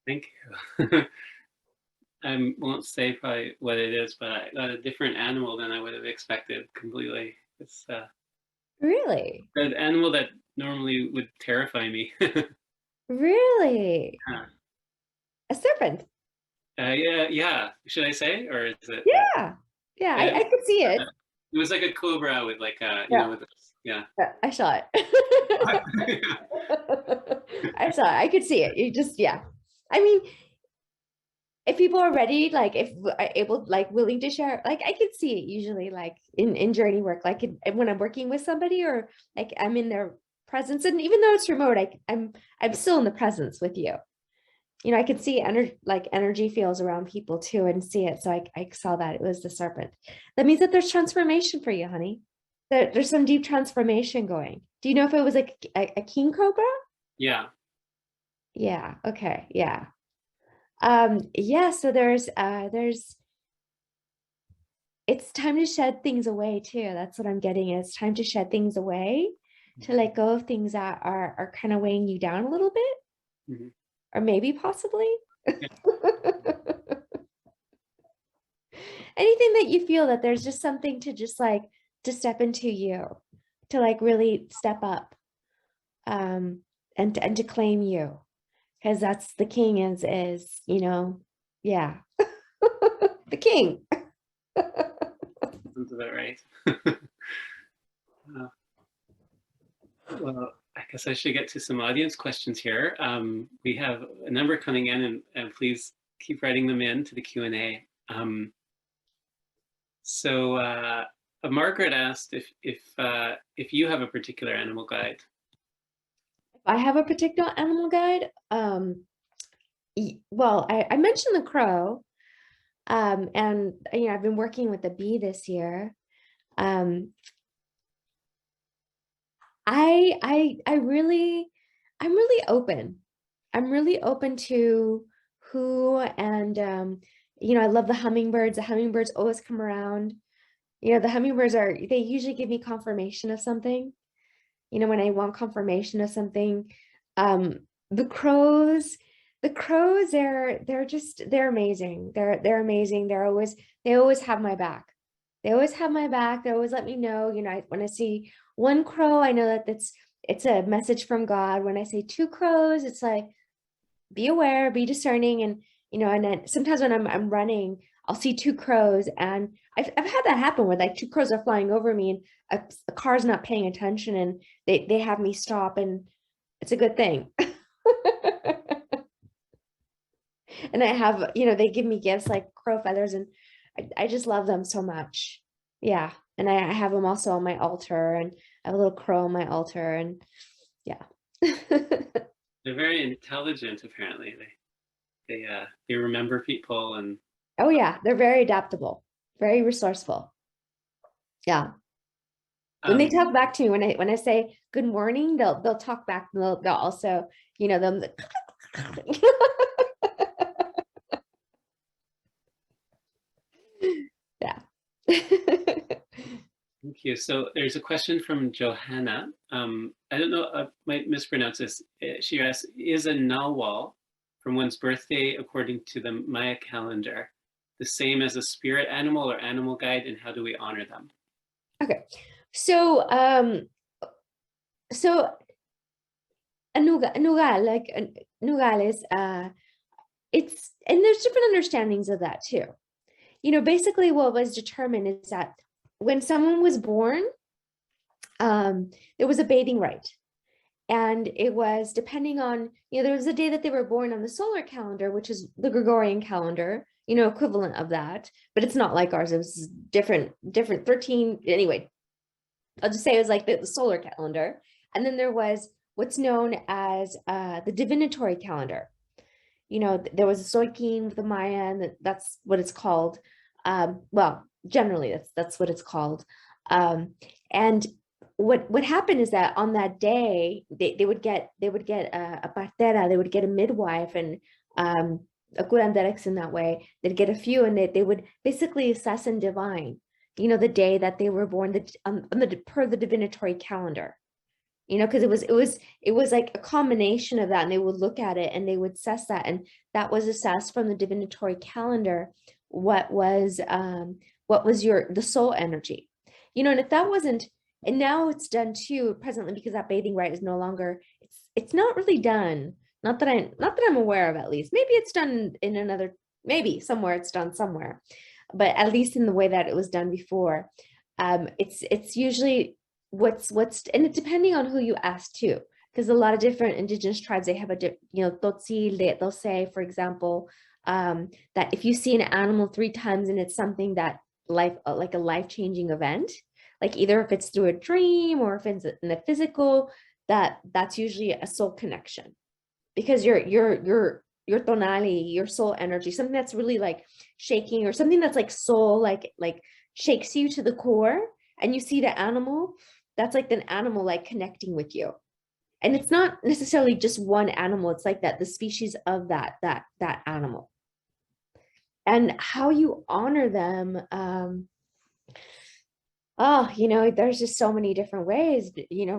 Thank you. I won't say probably what it is, but I got a different animal than I would have expected completely. It's Really? an animal that normally would terrify me. Really? Yeah. A serpent? Yeah. Should I say, or is it? Yeah. Yeah, I could see it. It was like a cobra with like Yeah. with yeah. Yeah, I saw it. I saw it. I could see it. You just, yeah. I mean, if people are ready, like if able, like willing to share, like I could see it usually, like in journey work, like when I'm working with somebody or like I'm in their presence. And even though it's remote, I'm still in the presence with you. You know, I can see energy fields around people too and see it. So I saw that it was the serpent. That means that there's transformation for you, honey. There's some deep transformation going. Do you know if it was like a king cobra? Yeah. Yeah. Okay. Yeah. Yeah. So there's it's time to shed things away too. That's what I'm getting. It's time to shed things away, to let go of things that are kind of weighing you down a little bit, Mm-hmm. or maybe possibly. Yeah. Anything that you feel that there's just something to just like to step into you, to like really step up, and to claim you, because that's the king is you know, yeah, the king. Sounds about right. Well, I guess I should get to some audience questions here. We have a number coming in, and please keep writing them in to the Q&A. So Margaret asked if you have a particular animal guide. If I have a particular animal guide, well, I mentioned the crow, and you know, I've been working with the bee this year. I'm really open. I'm really open to who, and you know, I love the hummingbirds. The hummingbirds always come around. You know, the hummingbirds they usually give me confirmation of something. You know, when I want confirmation of something. The crows, they're amazing. They're amazing. They always have my back. They always have my back. They always let me know, you know, when I see one crow, I know that it's a message from God. When I say two crows, it's like, be aware, be discerning. And, you know, and then sometimes when I'm running, I'll see two crows, and I've had that happen where like two crows are flying over me and a car's not paying attention, and they have me stop, and it's a good thing. And I have, you know, they give me gifts like crow feathers, and I just love them so much. Yeah. And I have them also on my altar, and I have a little crow on my altar, and yeah. They're very intelligent, apparently. They remember people, and Oh yeah, they're very adaptable, very resourceful. Yeah. When they talk back to me, when I say good morning, they'll talk back. They'll also, you know, them. Yeah. Thank you. So there's a question from Johanna. I don't know, I might mispronounce this. She asks, is a Nawal from one's birthday according to the Maya calendar the same as a spirit animal or animal guide, and how do we honor them? Okay. So a nugal, like nugal is it's, and there's different understandings of that too. You know, basically what was determined is that when someone was born, there was a bathing rite. And it was depending on, you know, there was a day that they were born on the solar calendar, which is the Gregorian calendar, you know, equivalent of that, but it's not like ours. It was different 13. Anyway, I'll just say it was like the solar calendar. And then there was what's known as the divinatory calendar. You know, there was a Soikin with the Maya, and that's what it's called. Well, generally that's what it's called. And what happened is that on that day they would get a partera, they would get a midwife, and a curanderx in that way. They'd get a few, and they would basically assess and divine, you know, the day that they were born, per the divinatory calendar. You know, because it was like a combination of that, and they would look at it and they would assess that, and that was assessed from the divinatory calendar what was the soul energy, you know. And if that wasn't, and now it's done too presently, because that bathing rite is no longer, it's not really done, not that I'm aware of, at least. Maybe it's done in another, maybe somewhere it's done somewhere, but at least in the way that it was done before, it's usually what's and it's depending on who you ask too, because a lot of different indigenous tribes, they have you know, totsil, they'll say, for example, that if you see an animal 3 times and it's something that like a life-changing event, like either if it's through a dream or if it's in the physical, that's usually a soul connection, because your tonali, your soul energy, something that's really like shaking, or something that's like soul, like shakes you to the core, and you see the animal, that's like an animal like connecting with you. And it's not necessarily just one animal, it's like that the species of that animal. And how you honor them, oh, there's just so many different ways,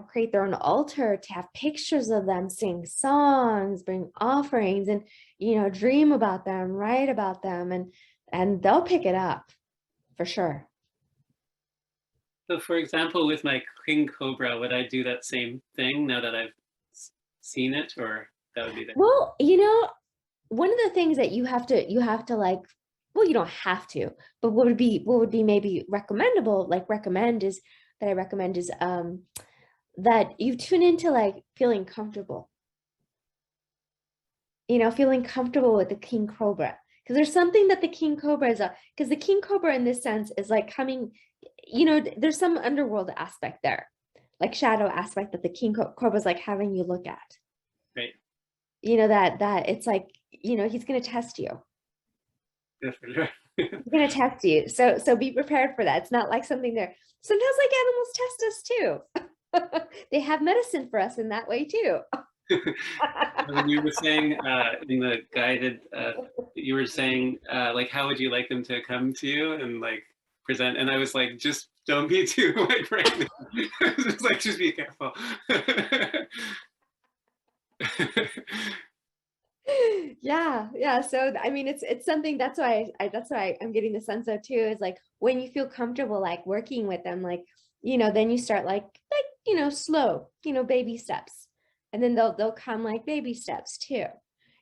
create their own altar, to have pictures of them, sing songs, bring offerings, and, dream about them, write about them, and they'll pick it up for sure. So for example, with my king cobra, would I do that same thing now that I've seen it, or that would be the... Well, one of the things that you have to like, well, you don't have to, but what would be maybe recommendable, I recommend is that you tune into like feeling comfortable. Feeling comfortable with the king cobra, because there's something that the king cobra is, because the king cobra in this sense is like coming, there's some underworld aspect there, like shadow aspect, that the king cobra is like having you look at. Right. That it's like, he's going to test you. Definitely. He's going to test you. So be prepared for that. It's not like something there. Sometimes like animals test us too. They have medicine for us in that way too. When you were saying in the guided, you were saying like, how would you like them to come to you and like present? And I was like, just don't be too like right now. Just like, just be careful. Yeah. So I mean, it's something, that's why I'm getting the sense of too, is like when you feel comfortable like working with them, like, then you start like slow, baby steps, and then they'll come like baby steps too.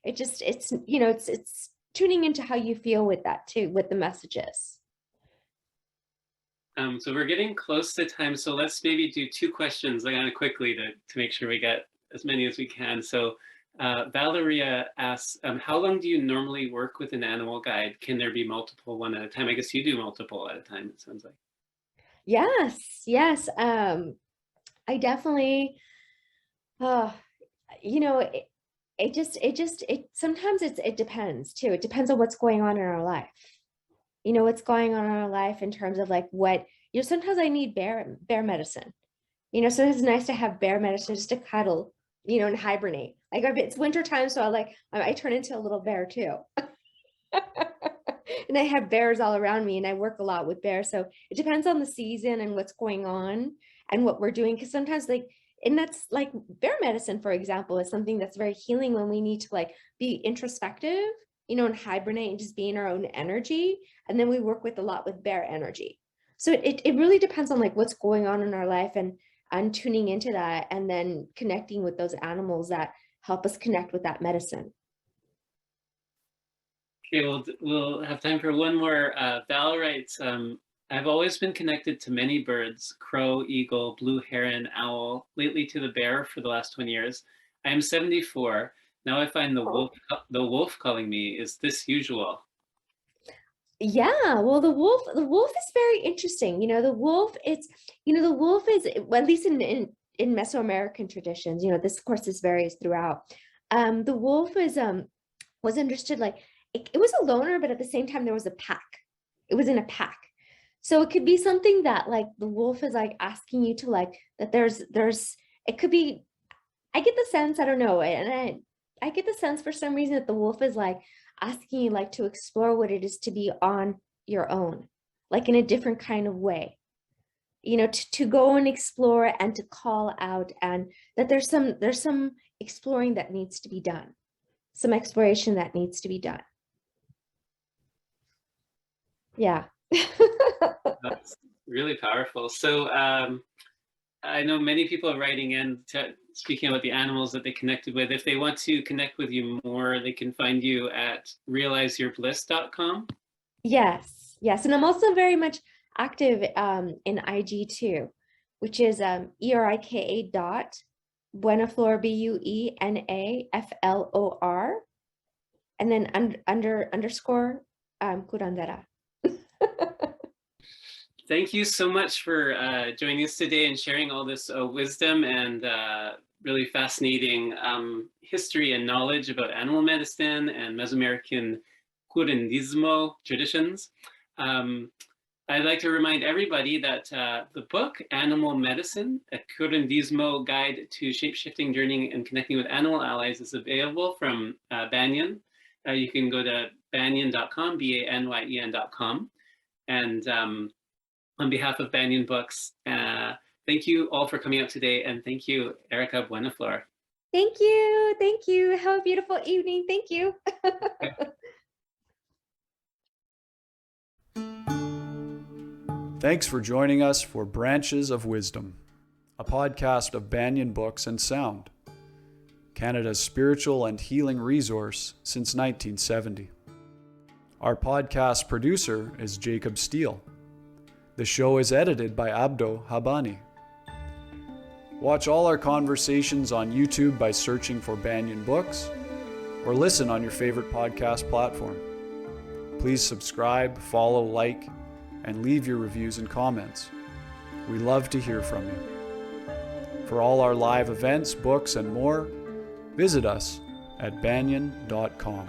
It's tuning into how you feel with that too, with the messages. So we're getting close to time, so let's maybe do 2 questions kind of quickly to make sure we get as many as we can. So Valeria asks, how long do you normally work with an animal guide? Can there be multiple one at a time? I guess you do multiple at a time, it sounds like. Yes. I definitely, sometimes it depends too. It depends on what's going on in our life. What's going on in our life in terms of like what, sometimes I need bear medicine. So it's nice to have bear medicine just to cuddle, and hibernate. Like if it's winter time, so I turn into a little bear too. And I have bears all around me, and I work a lot with bears. So it depends on the season and what's going on and what we're doing. Because sometimes and that's like bear medicine, for example, is something that's very healing when we need to like be introspective, and hibernate and just be in our own energy. And then we work with a lot with bear energy. So it really depends on like what's going on in our life, and tuning into that, and then connecting with those animals that help us connect with that medicine. Okay, we'll have time for one more. Val writes, I've always been connected to many birds: crow, eagle, blue heron, owl, lately to the bear for the last 20 years. I am 74. Now I find the wolf calling me. Is this usual? Yeah, well, the wolf is very interesting. The wolf is, well, at least in Mesoamerican traditions, this of course this varies throughout. The wolf was understood like it was a loner, but at the same time there was a pack. It was in a pack. So it could be something that like the wolf is like asking you to like, that there's it could be, I get the sense, I don't know, and I get the sense for some reason that the wolf is like asking you like to explore what it is to be on your own, like in a different kind of way, to go and explore and to call out, and that there's some exploring that needs to be done, some exploration that needs to be done. Yeah. That's really powerful. So I know many people are writing in speaking about the animals that they connected with. If they want to connect with you more, they can find you at realizeyourbliss.com. Yes. And I'm also very much active in IG too, which is Erika Buenaflor, Buenaflor, and then underscore curandera. Thank you so much for joining us today and sharing all this wisdom and really fascinating history and knowledge about animal medicine and Mesoamerican Curanderismo traditions. I'd like to remind everybody that the book, Animal Medicine, a Curanderismo Guide to Shapeshifting, Journeying, and Connecting with Animal Allies is available from Banyen. You can go to banyen.com, banyen.com. And on behalf of Banyan Books, thank you all for coming out today. And thank you, Erika Buenaflor. Thank you. Thank you. Have a beautiful evening. Thank you. Thanks for joining us for Branches of Wisdom, a podcast of Banyan Books and Sound, Canada's spiritual and healing resource since 1970. Our podcast producer is Jacob Steele. The show is edited by Abdo Habani. Watch all our conversations on YouTube by searching for Banyan Books, or listen on your favorite podcast platform. Please subscribe, follow, like, and leave your reviews and comments. We love to hear from you. For all our live events, books, and more, visit us at banyan.com.